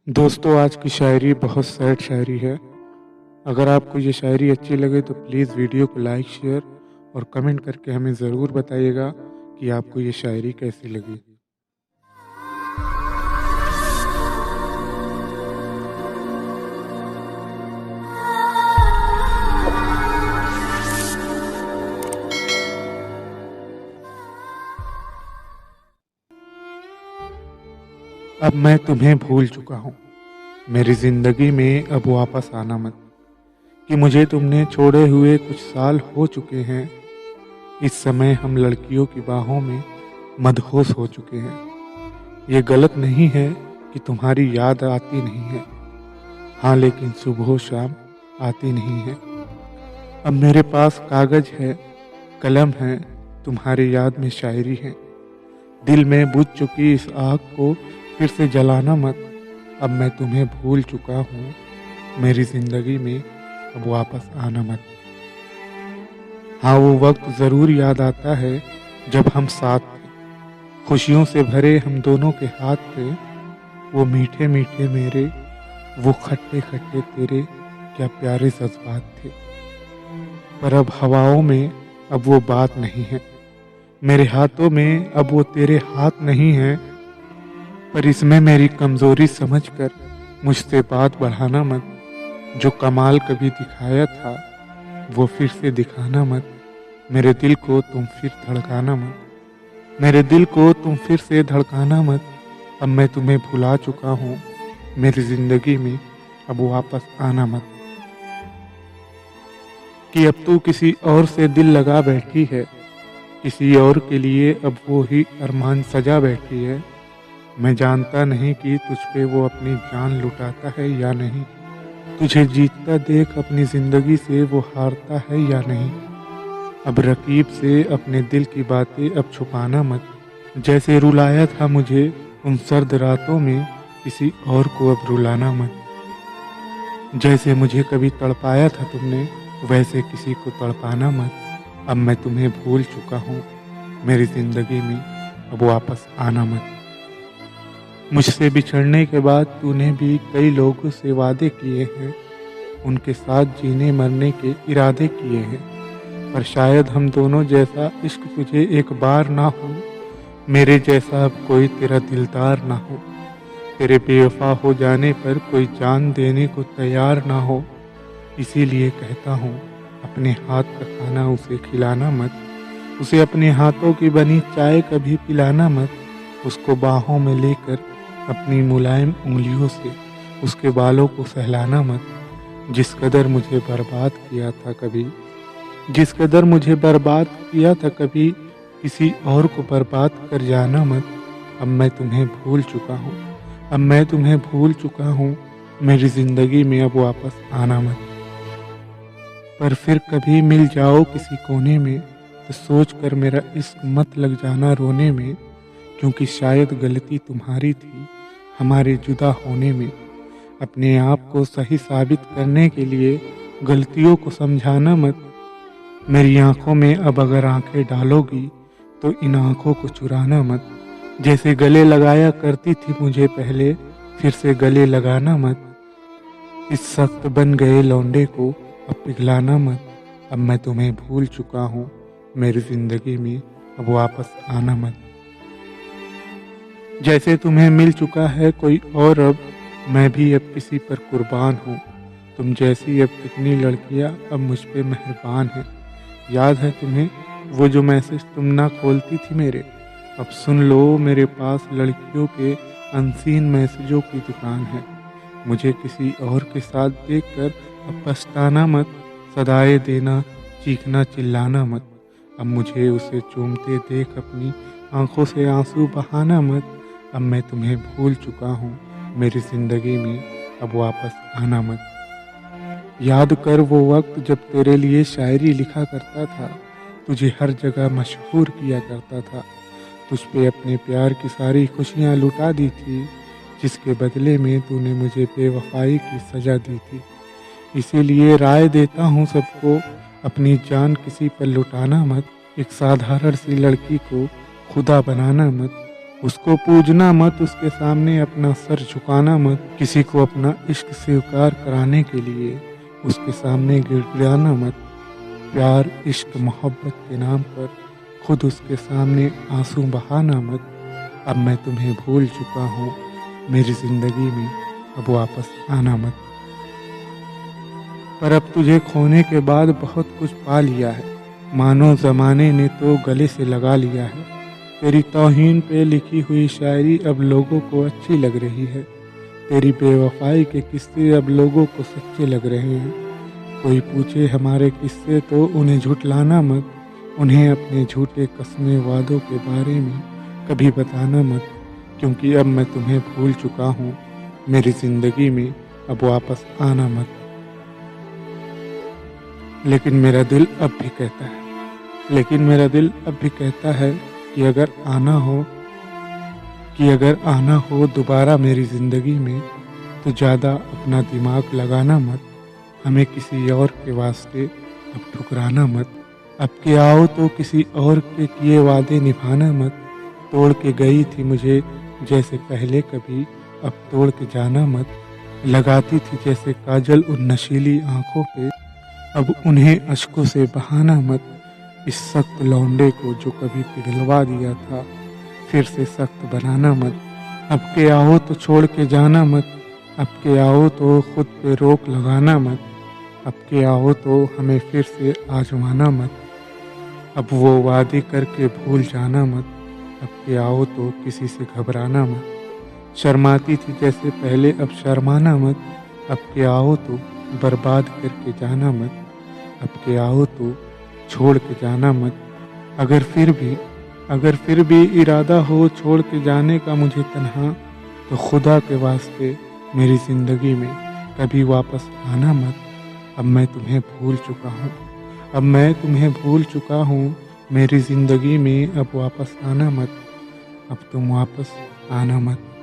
दोस्तों, आज की शायरी बहुत सैड शायरी है। अगर आपको ये शायरी अच्छी लगे तो प्लीज़ वीडियो को लाइक, शेयर और कमेंट करके हमें ज़रूर बताइएगा कि आपको ये शायरी कैसी लगी। अब मैं तुम्हें भूल चुका हूँ, मेरी ज़िंदगी में अब वापस आना मत, कि मुझे तुमने छोड़े हुए कुछ साल हो चुके हैं। इस समय हम लड़कियों की बाहों में मदहोश हो चुके हैं। ये गलत नहीं है कि तुम्हारी याद आती नहीं है, हाँ लेकिन सुबह शाम आती नहीं है। अब मेरे पास कागज है, कलम है, तुम्हारी याद में शायरी है। दिल में बुझ चुकी इस आग को फिर से जलाना मत। अब मैं तुम्हें भूल चुका हूँ, मेरी ज़िंदगी में अब वापस आना मत। हाँ, वो वक्त ज़रूर याद आता है जब हम साथ थे, खुशियों से भरे हम दोनों के हाथ थे। वो मीठे मीठे मेरे, वो खट्टे खट्टे तेरे, क्या प्यारे जज्बात थे। पर अब हवाओं में अब वो बात नहीं है, मेरे हाथों में अब वो तेरे हाथ नहीं है। पर इसमें मेरी कमज़ोरी समझकर मुझसे बात बढ़ाना मत। जो कमाल कभी दिखाया था वो फिर से दिखाना मत। मेरे दिल को तुम फिर धड़काना मत, मेरे दिल को तुम फिर से धड़काना मत। अब मैं तुम्हें भुला चुका हूँ, मेरी ज़िंदगी में अब वापस आना मत। कि अब तू किसी और से दिल लगा बैठी है, किसी और के लिए अब वो ही अरमान सजा बैठी है। मैं जानता नहीं कि तुझ पे वो अपनी जान लुटाता है या नहीं, तुझे जीतता देख अपनी ज़िंदगी से वो हारता है या नहीं। अब रकीब से अपने दिल की बातें अब छुपाना मत। जैसे रुलाया था मुझे उन सर्द रातों में, किसी और को अब रुलाना मत। जैसे मुझे कभी तड़पाया था तुमने, वैसे किसी को तड़पाना मत। अब मैं तुम्हें भूल चुका हूँ, मेरी ज़िंदगी में अब वापस आना मत। मुझसे बिछड़ने के बाद तूने भी कई लोगों से वादे किए हैं, उनके साथ जीने मरने के इरादे किए हैं। पर शायद हम दोनों जैसा इश्क तुझे एक बार ना हो, मेरे जैसा अब कोई तेरा दिलदार ना हो। तेरे बेवफा हो जाने पर कोई जान देने को तैयार ना हो। इसीलिए कहता हूँ, अपने हाथ का खाना उसे खिलाना मत, उसे अपने हाथों की बनी चाय कभी पिलाना मत। उसको बाहों में लेकर अपनी मुलायम उंगलियों से उसके बालों को सहलाना मत। जिस कदर मुझे बर्बाद किया था कभी, जिस कदर मुझे बर्बाद किया था कभी, किसी और को बर्बाद कर जाना मत। अब मैं तुम्हें भूल चुका हूँ, अब मैं तुम्हें भूल चुका हूँ, मेरी ज़िंदगी में अब वापस आना मत। पर फिर कभी मिल जाओ किसी कोने में, तो सोच कर मेरा इश्क मत लग जाना रोने में। क्योंकि शायद गलती तुम्हारी थी हमारे जुदा होने में। अपने आप को सही साबित करने के लिए गलतियों को समझाना मत। मेरी आंखों में अब अगर आंखें डालोगी तो इन आंखों को चुराना मत। जैसे गले लगाया करती थी मुझे पहले, फिर से गले लगाना मत। इस सख्त बन गए लौंडे को अब पिघलाना मत। अब मैं तुम्हें भूल चुका हूँ, मेरी ज़िंदगी में अब वापस आना मत। जैसे तुम्हें मिल चुका है कोई और, अब मैं भी अब किसी पर कुर्बान हूँ। तुम जैसी अब कितनी लड़कियाँ अब मुझ पे मेहरबान हैं। याद है तुम्हें वो जो मैसेज तुम ना खोलती थी मेरे? अब सुन लो, मेरे पास लड़कियों के अनसीन मैसेजों की दुकान है। मुझे किसी और के साथ देखकर अब पछताना मत। सदाएं देना, चीखना चिल्लाना मत। अब मुझे उसे चूमते देख अपनी आंखों से आंसू बहाना मत। अब मैं तुम्हें भूल चुका हूँ, मेरी ज़िंदगी में अब वापस आना मत। याद कर वो वक्त जब तेरे लिए शायरी लिखा करता था, तुझे हर जगह मशहूर किया करता था। तुझ पे अपने प्यार की सारी खुशियाँ लुटा दी थी, जिसके बदले में तूने मुझे बेवफाई की सज़ा दी थी। इसीलिए राय देता हूँ सबको, अपनी जान किसी पर लुटाना मत। एक साधारण सी लड़की को खुदा बनाना मत। उसको पूजना मत, उसके सामने अपना सर झुकाना मत, किसी को अपना इश्क स्वीकार कराने के लिए उसके सामने गिड़गिड़ाना मत। प्यार, इश्क, मोहब्बत के नाम पर खुद उसके सामने आंसू बहाना मत। अब मैं तुम्हें भूल चुका हूँ, मेरी ज़िंदगी में अब वापस आना मत। पर अब तुझे खोने के बाद बहुत कुछ पा लिया है, मानो ज़माने ने तो गले से लगा लिया है। तेरी तौहीन पे लिखी हुई शायरी अब लोगों को अच्छी लग रही है। तेरी बेवफाई के किस्से अब लोगों को सच्चे लग रहे हैं। कोई पूछे हमारे किस्से तो उन्हें झुठलाना मत, उन्हें अपने झूठे कस्मे वादों के बारे में कभी बताना मत। क्योंकि अब मैं तुम्हें भूल चुका हूँ, मेरी ज़िंदगी में अब वापस आना मत। लेकिन मेरा दिल अब भी कहता है, लेकिन मेरा दिल अब भी कहता है कि अगर आना हो दोबारा मेरी ज़िंदगी में, तो ज़्यादा अपना दिमाग लगाना मत। हमें किसी और के वास्ते अब ठुकराना मत। अब के आओ तो किसी और के किए वादे निभाना मत। तोड़ के गई थी मुझे जैसे पहले कभी, अब तोड़ के जाना मत। लगाती थी जैसे काजल उन नशीली आँखों पे, अब उन्हें अश्कों से बहाना मत। इस सख्त लौंडे को जो कभी पिघलवा दिया था, फिर से सख्त बनाना मत। अब के आओ तो छोड़ के जाना मत। अब के आओ तो खुद पे रोक लगाना मत। अब के आओ तो हमें फिर से आजमाना मत। अब वो वादे करके भूल जाना मत। अब के आओ तो किसी से घबराना मत। शर्माती थी जैसे पहले अब शर्माना मत। अब के आओ तो बर्बाद करके जाना मत। अब के आओ तो छोड़ के जाना मत। अगर फिर भी इरादा हो छोड़ के जाने का मुझे तन्हा, तो खुदा के वास्ते मेरी ज़िंदगी में कभी वापस आना मत। अब मैं तुम्हें भूल चुका हूँ, अब मैं तुम्हें भूल चुका हूँ, मेरी ज़िंदगी में अब वापस आना मत। अब तुम वापस आना मत।